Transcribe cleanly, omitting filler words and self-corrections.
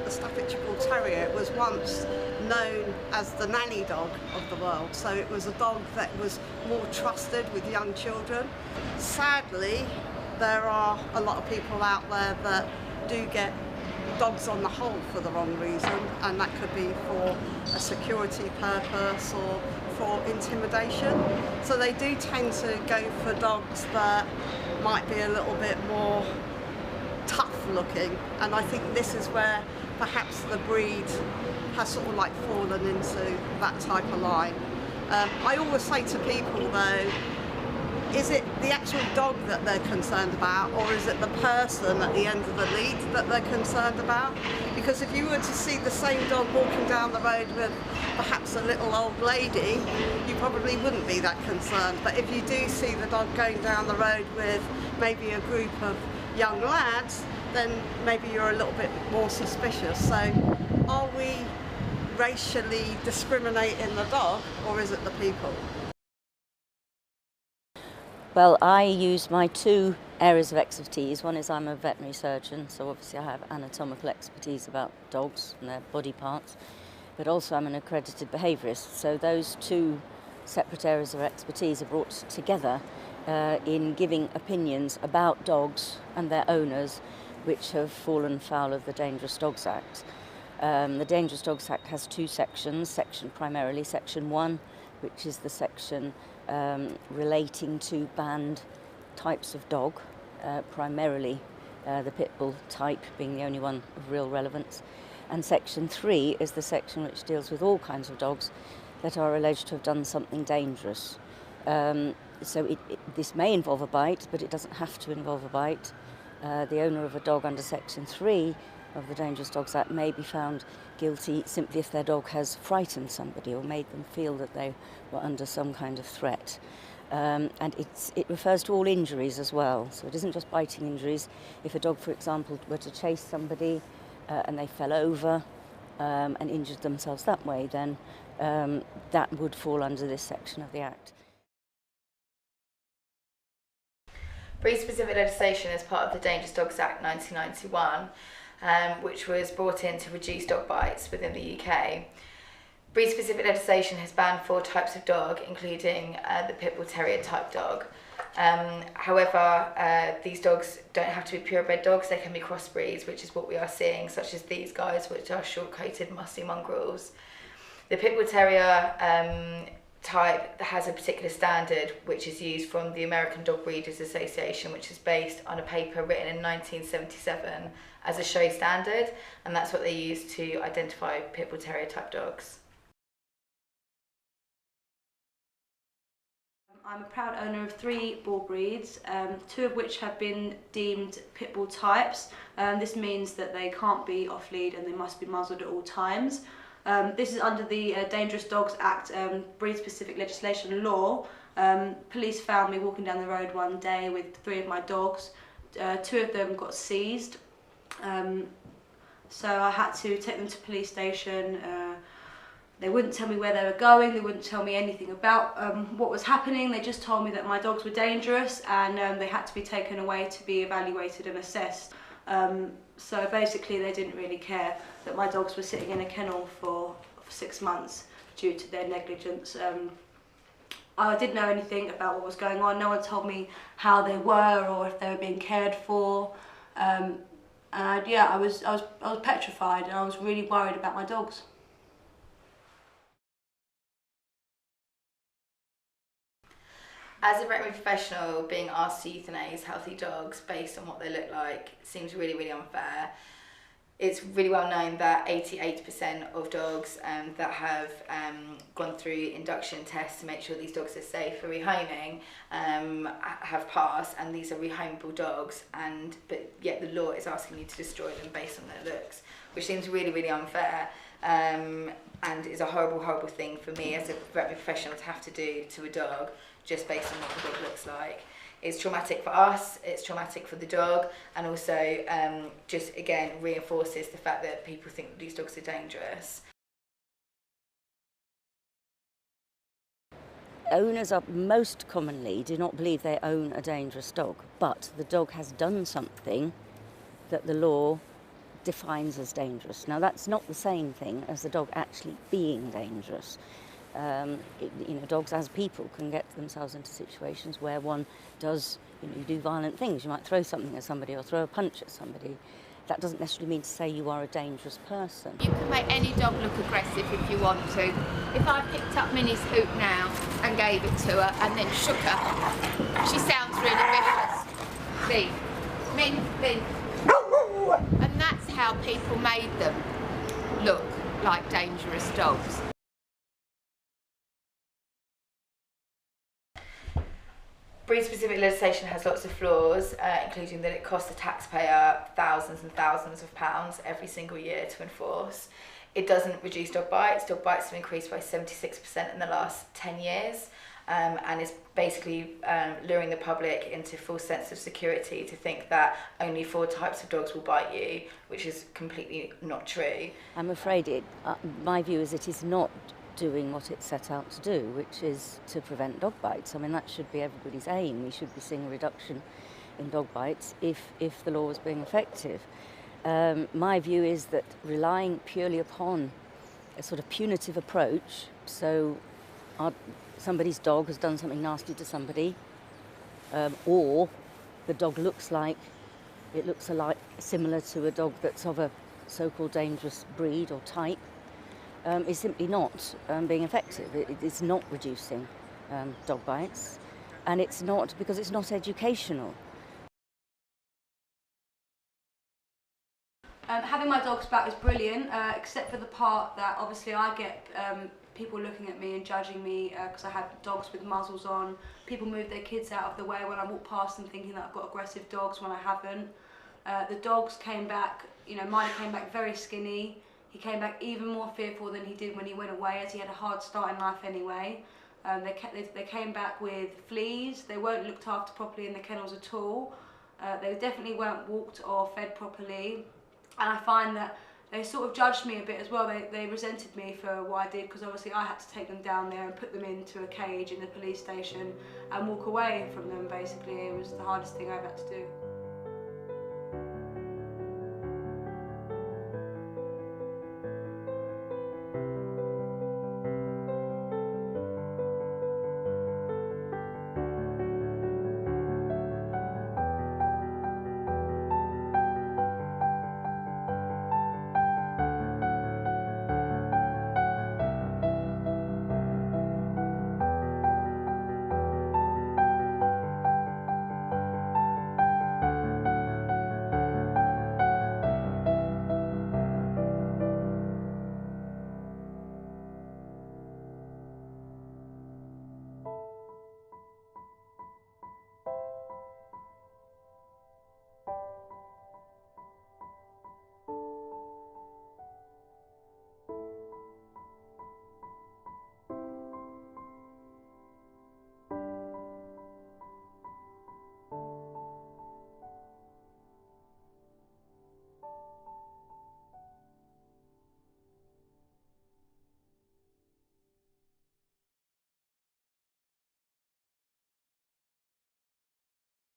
the Staffordshire Bull Terrier was once known as the nanny dog of the world. So it was a dog that was more trusted with young children. Sadly, there are a lot of people out there that do get dogs on the whole for the wrong reason, and that could be for a security purpose or for intimidation. So they do tend to go for dogs that might be a little bit more tough looking, and I think this is where perhaps the breed has sort of like fallen into that type of line. I always say to people though, is it the actual dog that they're concerned about, or is it the person at the end of the lead that they're concerned about? Because if you were to see the same dog walking down the road with perhaps a little old lady, you probably wouldn't be that concerned. But if you do see the dog going down the road with maybe a group of young lads, then maybe you're a little bit more suspicious. So are we racially discriminating the dog, or is it the people? Well, I use my two areas of expertise. One is I'm a veterinary surgeon, so obviously I have anatomical expertise about dogs and their body parts, but also I'm an accredited behaviourist. So those two separate areas of expertise are brought together in giving opinions about dogs and their owners which have fallen foul of the Dangerous Dogs Act. The Dangerous Dogs Act has two sections, primarily Section 1, which is the section relating to banned types of dog, primarily the pit bull type being the only one of real relevance. And Section 3 is the section which deals with all kinds of dogs that are alleged to have done something dangerous. So this may involve a bite, but it doesn't have to involve a bite. The owner of a dog under Section 3 of the Dangerous Dogs Act may be found guilty simply if their dog has frightened somebody or made them feel that they were under some kind of threat. And it refers to all injuries as well, so it isn't just biting injuries. If a dog, for example, were to chase somebody and they fell over and injured themselves that way, then that would fall under this section of the Act. Breed-specific legislation is part of the Dangerous Dogs Act 1991, which was brought in to reduce dog bites within the UK. Breed-specific legislation has banned 4 types of dog, including the Pit Bull Terrier type dog. However, these dogs don't have to be purebred dogs, they can be crossbreeds, which is what we are seeing, such as these guys, which are short-coated, musty mongrels. The Pit Bull Terrier type has a particular standard which is used from the American Dog Breeders Association, which is based on a paper written in 1977 as a show standard, and that's what they use to identify Pit Bull Terrier type dogs. I'm a proud owner of 3 bull breeds, 2 of which have been deemed pit bull types. This means that they can't be off lead and they must be muzzled at all times. This is under the Dangerous Dogs Act breed-specific legislation law. Police found me walking down the road one day with 3 of my dogs. 2 of them got seized, so I had to take them to police station. They wouldn't tell me where they were going, they wouldn't tell me anything about what was happening. They just told me that my dogs were dangerous and they had to be taken away to be evaluated and assessed. So basically they didn't really care that my dogs were sitting in a kennel for 6 months due to their negligence. I didn't know anything about what was going on. No one told me how they were or if they were being cared for. And yeah, I was petrified and I was really worried about my dogs. As a veterinary professional, being asked to euthanize healthy dogs based on what they look like seems really, really unfair. It's really well known that 88% of dogs that have gone through induction tests to make sure these dogs are safe for rehoming have passed, and these are rehomable dogs, but yet the law is asking you to destroy them based on their looks, which seems really, really unfair. And is a horrible, horrible thing for me as a veterinary professional to have to do to a dog just based on what the dog looks like. It's traumatic for us, it's traumatic for the dog, and also just again reinforces the fact that people think that these dogs are dangerous. Owners are most commonly do not believe they own a dangerous dog, but the dog has done something that the law defines as dangerous. Now that's not the same thing as the dog actually being dangerous. Dogs as people can get themselves into situations where one does, you do violent things. You might throw something at somebody or throw a punch at somebody. That doesn't necessarily mean to say you are a dangerous person. You can make any dog look aggressive if you want to. If I picked up Minnie's hoop now and gave it to her and then shook her, she sounds really vicious. See? Min, Min. And that's how people made them look like dangerous dogs. Breed-specific legislation has lots of flaws, including that it costs the taxpayer thousands and thousands of pounds every single year to enforce. It doesn't reduce dog bites. Dog bites have increased by 76% in the last 10 years, and is basically luring the public into false sense of security to think that only 4 types of dogs will bite you, which is completely not true. I'm afraid my view is it is not doing what it set out to do, which is to prevent dog bites. I mean, that should be everybody's aim. We should be seeing a reduction in dog bites if the law was being effective. My view is that relying purely upon a sort of punitive approach, so somebody's dog has done something nasty to somebody, or the dog looks similar to a dog that's of a so-called dangerous breed or type, is simply not being effective. It is not reducing dog bites, and it's not because it's not educational. Having my dogs back is brilliant, except for the part that obviously I get people looking at me and judging me because I have dogs with muzzles on. People move their kids out of the way when I walk past them thinking that I've got aggressive dogs when I haven't. The dogs came back, mine came back very skinny. He came back even more fearful than he did when he went away, as he had a hard start in life anyway. They came back with fleas. They weren't looked after properly in the kennels at all. They definitely weren't walked or fed properly. And I find that they sort of judged me a bit as well. They resented me for what I did, because obviously I had to take them down there and put them into a cage in the police station and walk away from them, basically. It was the hardest thing I've had to do.